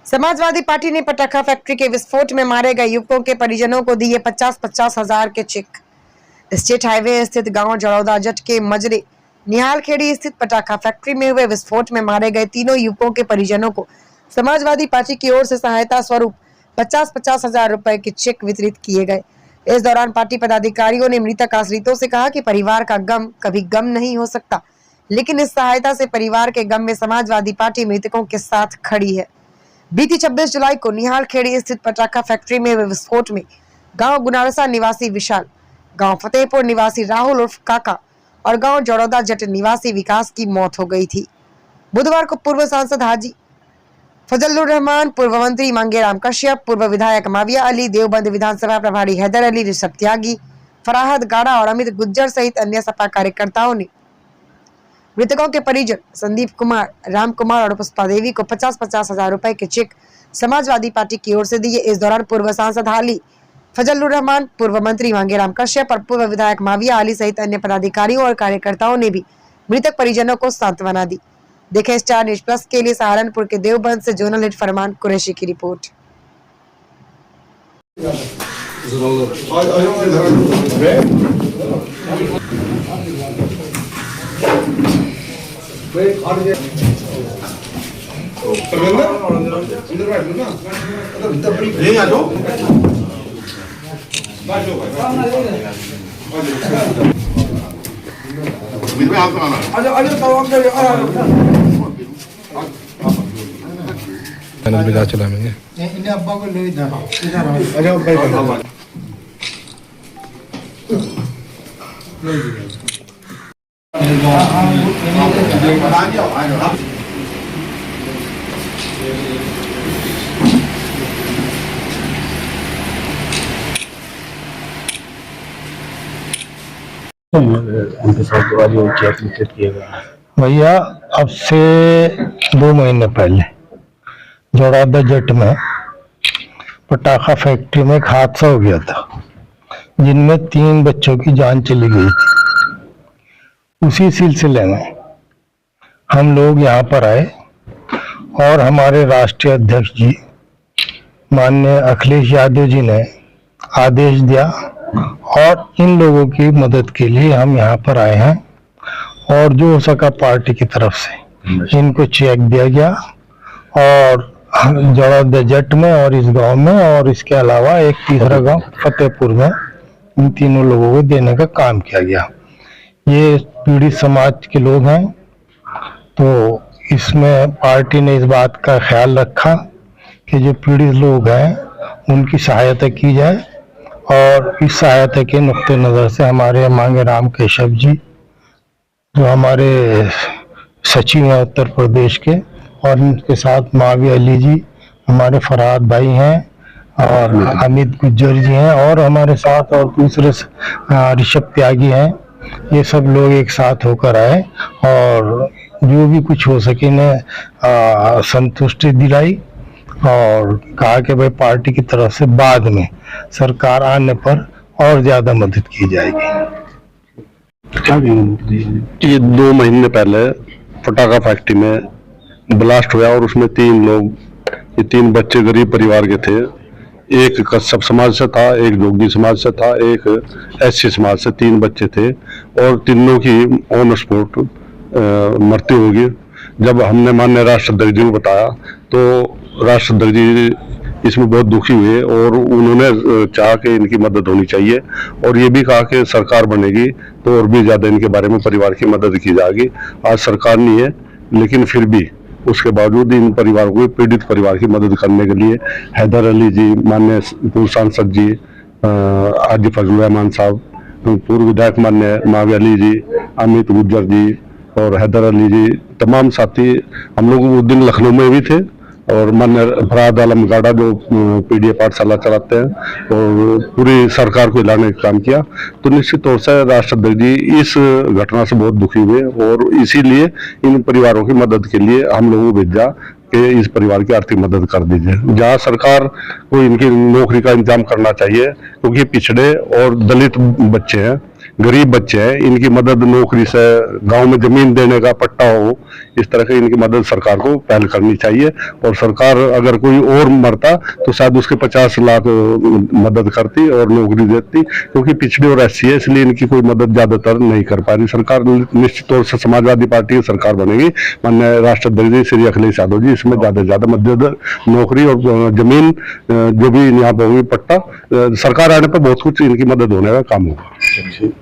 Samajwadi party ने पटाखा factory के विस्फोट में मारे गए युवकों के परिजनों को दिए 50-50 हजार के चेक। स्टेट हाईवे स्थित गांव जड़ौदा जट के मजरे निहालखेड़ी स्थित पटाखा फैक्ट्री में हुए विस्फोट में मारे गए तीनों युवकों के परिजनों को समाजवादी पार्टी की ओर से सहायता स्वरूप 50-50 हजार रुपए के चेक वितरित किए गए। इस दौरान पार्टी पदाधिकारियों ने मृतक आश्रितों से कहा कि परिवार का गम कभी गम नहीं हो सकता, लेकिन इस सहायता से परिवार के गम में समाजवादी पार्टी मृतकों के साथ खड़ी है। बीती 26 जुलाई को निहालखेड़ी स्थित पटाखा फैक्ट्री में हुए विस्फोट में गांव गुनारसा निवासी विशाल, गांव फतेहपुर निवासी राहुल उर्फ काका और गांव जड़ौदा जट निवासी विकास की मौत हो गई थी। बुधवार को पूर्व सांसद हाजी फजलुर रहमान, पूर्व मंत्री मांगेराम कश्यप, पूर्व विधायक माविया अली, देवबंद विधानसभा प्रभारी हैदर अली, ऋषभ त्यागी, फराहद गाड़ा और अमित गुज्जर सहित अन्य सपा कार्यकर्ताओं ने मृतकों के परिजन संदीप कुमार, राम कुमार और पुष्पा देवी को 50-50 हजार रुपए के चेक समाजवादी पार्टी की ओर से दिए। इस दौरान पूर्व सांसद हाली फजलुर रहमान, पूर्व मंत्री मांगेराम कश्यप और पूर्व विधायक माविया अली सहित अन्य पदाधिकारियों और कार्यकर्ताओं ने भी मृतक परिजनों को सांत्वना दी। देखें स्टार न्यूज प्लस के लिए सहारनपुर के देवबंद से जोनल हेड फरमान कुरैशी की रिपोर्ट। बिदा चलाएंगे इन्हें अब्बा को ले इधर भैया अब से 2 महीने पहले जड़ौदा जट में पटाखा फैक्ट्री में एक हादसा हो गया था, जिनमें 3 बच्चों की जान चली गई थी। उसी सिलसिले में हम लोग यहाँ पर आए और हमारे राष्ट्रीय अध्यक्ष जी माननीय अखिलेश यादव जी ने आदेश दिया और इन लोगों की मदद के लिए हम यहाँ पर आए हैं और जो हो सका पार्टी की तरफ से इनको चेक दिया गया और जड़ौदा जट में और इस गांव में और इसके अलावा एक तीसरा गांव फतेहपुर में इन तीनों लोगों को देने का काम किया गया। ये पीड़ित समाज के लोग हैं, तो इसमें पार्टी ने इस बात का ख्याल रखा कि जो पीड़ित लोग हैं उनकी सहायता की जाए और इस सहायता के नुक्ते नज़र से हमारे मांगेराम कश्यप जी जो हमारे सचिव हैं उत्तर प्रदेश के और इनके साथ माविया अली जी हमारे फराहद भाई हैं और अमित गुज्जर जी हैं और हमारे साथ और दूसरे ऋषभ त्यागी हैं। ये सब लोग एक साथ होकर आए और जो भी कुछ हो सके ने संतुष्टि दिलाई और कहा कि भाई पार्टी की तरफ से बाद में सरकार आने पर और ज्यादा मदद की जाएगी। ये 2 महीने पहले पटाखा फैक्ट्री में ब्लास्ट हुआ और उसमें 3 लोग, ये 3 बच्चे गरीब परिवार के थे। एक कश्यप समाज से था, एक जोगी समाज से था, एक एससी समाज से 3 बच्चे थे और तीनों की ऑन स्पॉट मृत्यु हो गई। जब हमने माननीय राष्ट्राध्यक्ष जी को बताया तो राष्ट्राध्यक्ष जी इसमें बहुत दुखी हुए और उन्होंने चाहा कि इनकी मदद होनी चाहिए और ये भी कहा कि सरकार बनेगी तो और भी ज्यादा इनके बारे में परिवार की मदद की जाएगी। आज सरकार नहीं है, लेकिन फिर भी उसके बावजूद इन परिवारों को, पीड़ित परिवार की मदद करने के लिए हैदर अली जी, माननीय पूर्व सांसद जी हाजी फजलुर रहमान साहब, पूर्व विधायक माननीय माविया अली जी, अमित गुज्जर जी और हैदर अली जी, तमाम साथी हम लोग उस दिन लखनऊ में भी थे और माननीय फराहद आलम गाड़ा जो पीडीए पाठशाला चलाते हैं और पूरी सरकार को हिलाने का काम किया। तो निश्चित तौर से राष्ट्राध्यक्ष जी इस घटना से बहुत दुखी हुए और इसीलिए इन परिवारों की मदद के लिए हम लोगों को भेजा कि इस परिवार की आर्थिक मदद कर दीजिए। जहाँ सरकार को इनकी नौकरी का इंतजाम करना चाहिए क्योंकि पिछड़े और दलित बच्चे हैं, गरीब बच्चे हैं, इनकी मदद नौकरी से, गांव में जमीन देने का पट्टा हो, इस तरह की इनकी मदद सरकार को पहल करनी चाहिए। और सरकार अगर कोई और मरता तो शायद उसके 50 लाख मदद करती और नौकरी देती, क्योंकि पिछड़ी और SC है, इसलिए इनकी कोई मदद ज्यादातर नहीं कर पा रही सरकार। निश्चित तौर से समाजवादी पार्टी की सरकार बनेगी, माननीय राष्ट्राध्यक्ष जी श्री अखिलेश यादव जी इसमें ज्यादा से ज्यादा मदद, नौकरी और जमीन जो भी यहाँ पर होगी, पट्टा, सरकार आने पर बहुत कुछ इनकी मदद होने का काम होगा।